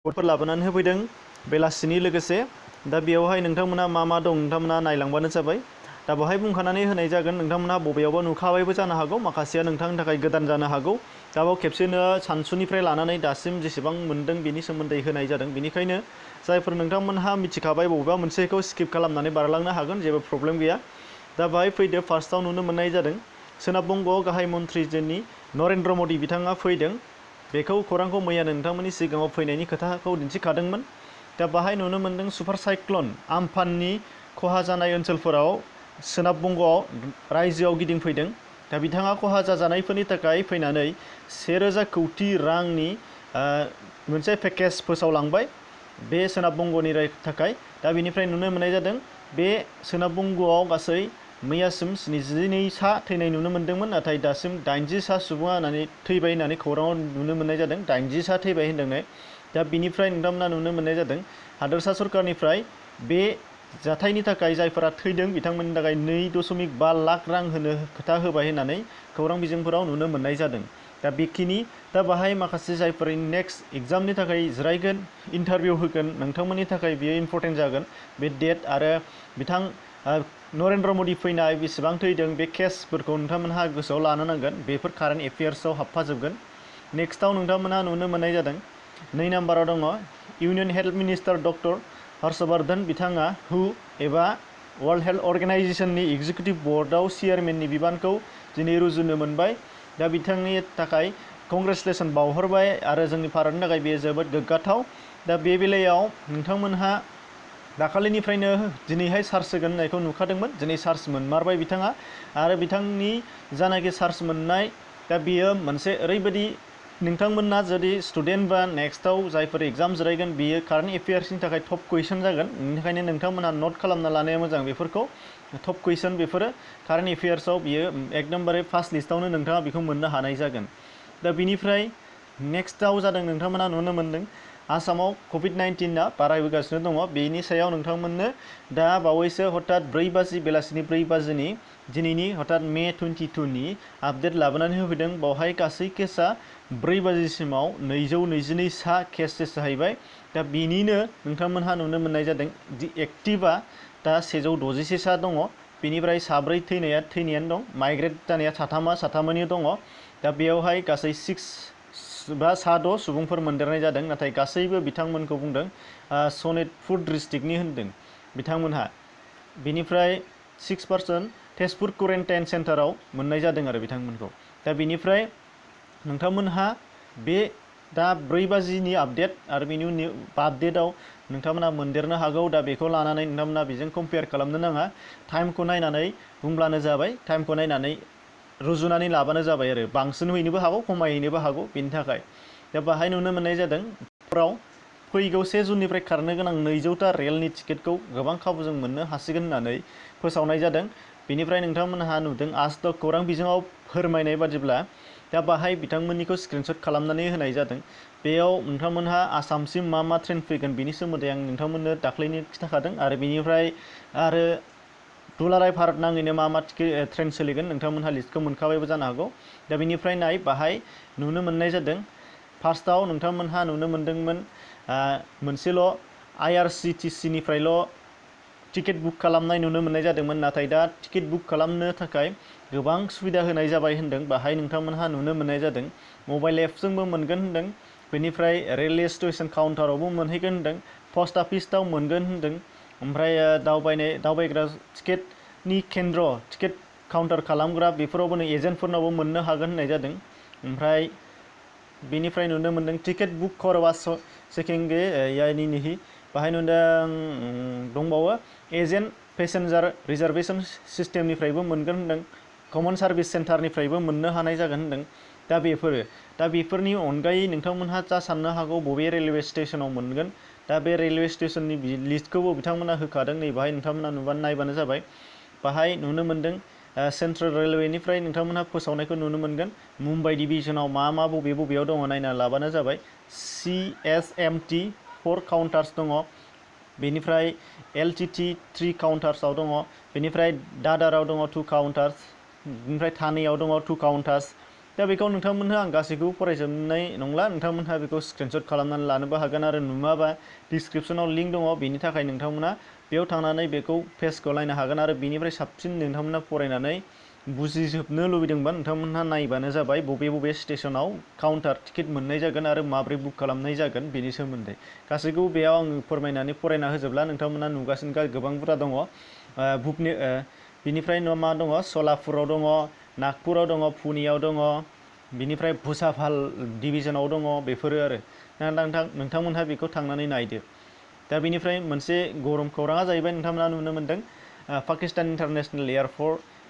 फोर लाबोनानै होफैदों बेलासिनि लोगोसे दा बेयावहाय नोंथांमोना मा दं नोंथांमोना नायलांबानो जाबाय। दा बेवहाय बुंखानानै होनाय जागोन नोंथांमोना बबेयावबा नुखाबायबो जानो हागौ, माखासेया नोंथांनि थाखाय गोदान जानो हागौ। दा बेयाव खेबसेनो सानसुनिफ्राय लानानै दासिम जेसेबां मोन्दों बेनि सोमोन्दै होनाय जादों। बेनिखायनो जायफोर नोंथांमोनहा मिथिखाबाय बबेबा मोनसेखौ स्किप खालामनानै बारलांनो हागोन, जेबो प्रब्लेम गैया। दा बेहाय फैदो, फार्स्टआव नुनो मोननाय जादों सोनाब बंग'आव गाहाय मन्थ्रिनि नरेन्द्र मदि बिथाङा फैदों। बेखौ खौरांखौ मैया नोंथांमोननि सिगाङाव फैनायनि खोथाखौ दिन्थिखादोंमोन। दा बाहाय नुनो मोन्दों सुपार साइक्ल'न आम्फाननि खहा जानाय ओनसोलफोराव सोनाब बंग'आव रायजोआव गिदिंफैदों। दा बिथाङा खहा जाजानायफोरनि थाखाय फैनानै 1000 कौटि रांनि मोनसे पेकेज फोसावलांबाय बे सोनाब बंग'नि थाखाय। दा बेनिफ्राय नुनो मोननाय जादों बे सोनाब बंग'आव गासै मैयासिम 72 सा थैनाय नुनो मोन्दोंमोन, नाथाय दासिम 80 सा सुबुङा थैबाय होननानै खौराङाव नुनो मोननाय जादों। 80 सा थैबाय होनदों। दा बिनिफ्राय नोंथांमोना नुनो मोननाय जादों हादोरसा सरकारनिफ्राय बे जाथायनि थाखाय जायफोरा थैदों बिथांमोननि थाखाय 2.5 लाख रां होनो खोथा होबाय होननानै खौरां बिजोंफोराव नुनो मोननाय जादों। दा बेखिनि। दा बाहाय माखासे जायफोर नेक्स्ट एग्जामनि थाखाय जिरायगोन, इन्टारभिउ होगोन, नोंथांमोननि थाखाय बेयो इम्परटेन्ट जागोन। बे डेट आरो बिथां नरेन्द्र मदि फैनाय बेसेबां थैदों बे केसफोरखौ नोंथांमोनहा गोसोआव लानो नांगोन। बेफोर कारेन्ट एफेयार्सआव हाबफाजोबगोन। नेक्स्टआव नोंथांमोनहा नुनो मोननाय जादों 2 नाम्बाराव दङ union health minister doctor Harshvardhan बिथाङा हु एबा वर्ल्ड हेल्थ अर्गेनाइजेशननि एग्जिकिउटिभ बर्डआव चेयारमेननि बिबानखौ दिनै रुजुनो मोनबाय। दा बिथांनि थाखाय कंग्रेचुलेसन बावहरबाय आरो जोंनि भारतनि थाखाय बेयो जोबोद गोग्गाथाव। दा बे बेलायाव नोंथांमोनहा दाखालिनिफ्रायनो दिनैहाय चार्ज होगोन होननायखौ नुखादोंमोन। दिनै चार्ज मोनमारबाय बिथाङा। आरो बिथांनि जानाखि चार्ज मोननाय, दा बेयो मोनसे ओरैबायदि नोंथांमोना जुदि स्टुडेन्ट बा नेक्स्टआव जायफोर एग्जाम जिरायगोन बेयो कारेन्ट एफेयार्सनि थाखाय टप कुइसन जागोन। बेनिखायनो नोंथांमोना नट खालामना लानाया मोजां बेफोरखौ। टप कुइसन बेफोरो कारेन्ट एफेयार्सआव बियो एकदमबारे फार्स्ट लिस्टआवनो नोंथाङा बेखौ मोननो हानाय जागोन। दा बिनिफ्राय नेक्स्टआव जादों नोंथांमोना नुनो मोन्दों आसामाव कभिड-19आ बारायबोगासिनो दङ। बेनि सायाव नोंथांमोननो दा बावैसो हथात 4 बाजि बेलासिनि 4 बाजिनि दिनैनि हथात मे 22नि आपडेट लाबोनानै होफैदों। बावहाय गासै केसआ 4 बाजिसिमाव 222 सा केसेस जाहैबाय। दा बेनिनो नोंथांमोनहा नुनो मोननाय जादों दि एक्टिभआ दा 161 सा दङ। बेनिफ्राय 4 थैनायानो दं। माइग्रेट जानाया साथामानि दङ। दा बेयावहाय गासै 6 सुबुंफोर मोनदेरनाय जादों। नाथाय गासैबो बिथांमोनखौ बुंदों सनितपुर डिस्ट्रिक्टनि होनदों बिथांमोनहा। बेनिफ्राय 6% तेजपुर क्वारेन्टाइन सेन्टाराव मोननाय जादों आरो बिथांमोनखौ। दा बेनिफ्राय नोंथांमोनहा बे दा 4 बाजिनि आपडेट आरो बेनि उननि आपडेटआव नोंथांमोना मोनदेरनो हागौ। दा बेखौ लानानै नोंथांमोना बेजों कम्पेयार खालामनो नाङा। टाइमखौ नायनानै बुंब्लानो जाबाय। टाइमखौ नायनानै रुजुनानै लाबानो जाबाय आरो बांसिन हैनोबो हागौ, खमायहैनोबो हागौ। बेनि थाखाय दा बाहाय नुनो मोननाय जादों फैगौ 1 जुननिफ्राय खारनो गोनां 200टा रेलनि टिकेटखौ गोबां खाबुजों मोननो हासिगोन होननानै फोसावनाय जादों। बेनिफ्राय नोंथांमोनहा नुदों आज तक खौरां बिजोङाव फोरमायनाय बादिब्ला दा बाहाय बिथांमोननिखौ स्क्रिनशट खालामनानै होनाय जादों। बेयाव नोंथांमोनहा आसामसिम मा ट्रेन फैगोन बेनि सोमोन्दै आं नोंथांमोननो दाख्लैनो खिन्थाखादों। आरो बेनिफ्राय आरो दुलाराय भारत नाङैनो मा ट्रेन सोलिगोन नोंथांमोनहा लिस्टखौ मोनखाबायबो जानो हागौ। दा बेनिफ्राय बाहाय नुनो मोननाय जादों फार्स्टआव नोंथांमोनहा नुनो मोन्दोंमोन मोनसेल' IRCTCनिफ्रायल' टिकेट बुक खालामनाय नुनो मोननाय जादोंमोन। नाथाय दा टिकेट बुक खालामनो थाखाय गोबां सुबिदा होनाय जाबाय होनदों। बाहाय नोंथांमोनहा नुनो मोननाय जादों मबाइल एपजोंबो मोनगोन होनदों। बेनिफ्राय रेलवे स्टेशन काउन्टारावबो मोनहैगोन होनदों। पस्ट अफिसाव मोनगोन होनदों। ओमफ्राय दावबायग्रा टिकेटनि केन्द्र टिकेट काउन्टार खालामग्रा बेफोरावबो एजेन्टफोरनावबो मोननो हागोन होननाय जादों। ओमफ्राय बेनिफ्राय नुनो मोनदों टिकेट बुक करवा चेकिंगे यानिहि बाहाय नुदों दंबावो एजेन्ट पेसेन्जार रिजार्भेसन सिस्टेमनिफ्रायबो मोनगोन होनदों। कमन सार्भिस सेन्टारनिफ्रायबो मोननो हानाय जागोन होनदों। दा बेफोरनि अनगायै नोंथांमोनहा जा साननो हागौ बबे रेलवे स्टेशनाव मोनगोन। दा बे रेलवे स्टेशननि लिस्टखौबो बिथांमोना होखादों। नै बाहाय नोंथांमोना नायबानो जाबाय। बाहाय नुनो मोन्दों सेन्ट्रेल रेलवेनिफ्राय नोंथांमोनहा फोसावनायखौ नुनो मोनगोन। मुम्बाइ डिभिजनाव मा बबेयाव दङ नायना लाबानो जाबाय। CSMT 4 काउन्टार्स दङ। बेनिफ्राय LTT 3 काउन्टार्सआव दङ। बेनिफ्राय दादाराव दङ 2 काउन्टार्स। बेनिफ्राय थानेयाव दङ 2 काउन्टार्स। दा बेखौ नोंथांमोनहा आं गासैखौबो फरायजोबनाय नंला, नोंथांमोनहा बेखौ स्क्रिनशट खालामनानै लानोबो हागोन आरो नुवाबा डिसक्रिपसनाव लिंक दङ, बेनि थाखाय नोंथांमोना बेयाव थांनानै बेखौ पेजखौ नायनो हागोन आरो बेनिफ्राय साबसिन नोंथांमोना फरायनानै बुजिजोबनो लुबैदोंबा नोंथांमोनहा नायबानो जाबाय बबे बबे स्टेशनाव काउन्टार टिकेट मोननाय जागोन आरो माब्रै बुक खालामनाय जागोन बेनि सोमोन्दै गासैखौबो बेयाव आङो फोरमायनानै फरायना होजोबला, नोंथांमोना नुगासिनो गोबां बुरजा दङ। बिनिफ्राय मा दङ, सलापुराव दङ, नागपुराव दङ, पुनेयाव दङ, बिनिफ्राय भुसाभाल डिभिजनाव दङ, बेफोरो आरो नोंथांमोनहा बेखौ थांनानै नायदो। दा बेनिफ्राय मोनसे गरम खौराङा जाहैबाय नोंथांमोना नुनो मोन्दों Pakistan international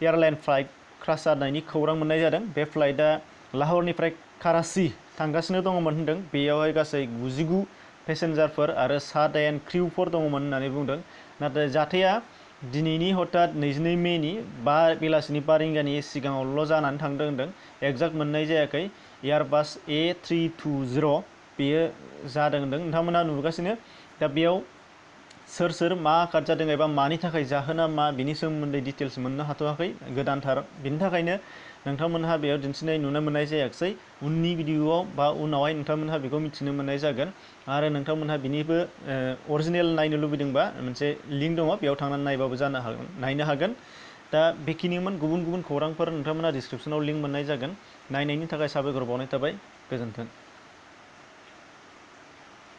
airline flight crush जानायनि खौरां मोननाय जादों। बे फ्लाइटआ लाहौरनिफ्राय कराची थांगासिनो दङमोन होनदों। बेयावहाय गासै 99 पेसेन्जारफोर आरो सा 8 क्रिउफोर दङमोन होननानै बुंदों। नाथाय जाथाया दिनैनि हथात 22 मेनि 5 बेलासिनि 5 रिंगानि सिगाङावल' जानानै थांदों होनदों। एक्जाक्ट मोननाय जायाखै। एयारबास A320 बेयो जादों होनदों, नोंथांमोना नुगासिनो। दा बेयाव सोर सोर मा आघात जादों एबा मानि थाखाय जाहोना मा बिनि सोमोन्दै डिटेल्स मोननो हाथ'वाखै, गोदानथार। बिनि थाखायनो नोंथांमोनहा बेयाव दिन्थिनाय नुनो मोननाय जायाखिसै। उननि भिडिअआव बा उनावहाय नोंथांमोनहा बेखौ मिथिनो मोननाय जागोन। आरो नोंथांमोनहा बिनिबो अरिजिनेल नायनो लुबैदोंबा मोनसे लिंक दङ, बेयाव थांनानै नायनो हागोन। दा बेखिनिमोन। गुबुन गुबुन खौरांफोर नोंथांमोना डिसक्रिपसनाव लिंक मोननाय जागोन। नायनायनि थाखाय साबायखर बावनाय थाबाय। गोजोन्थों।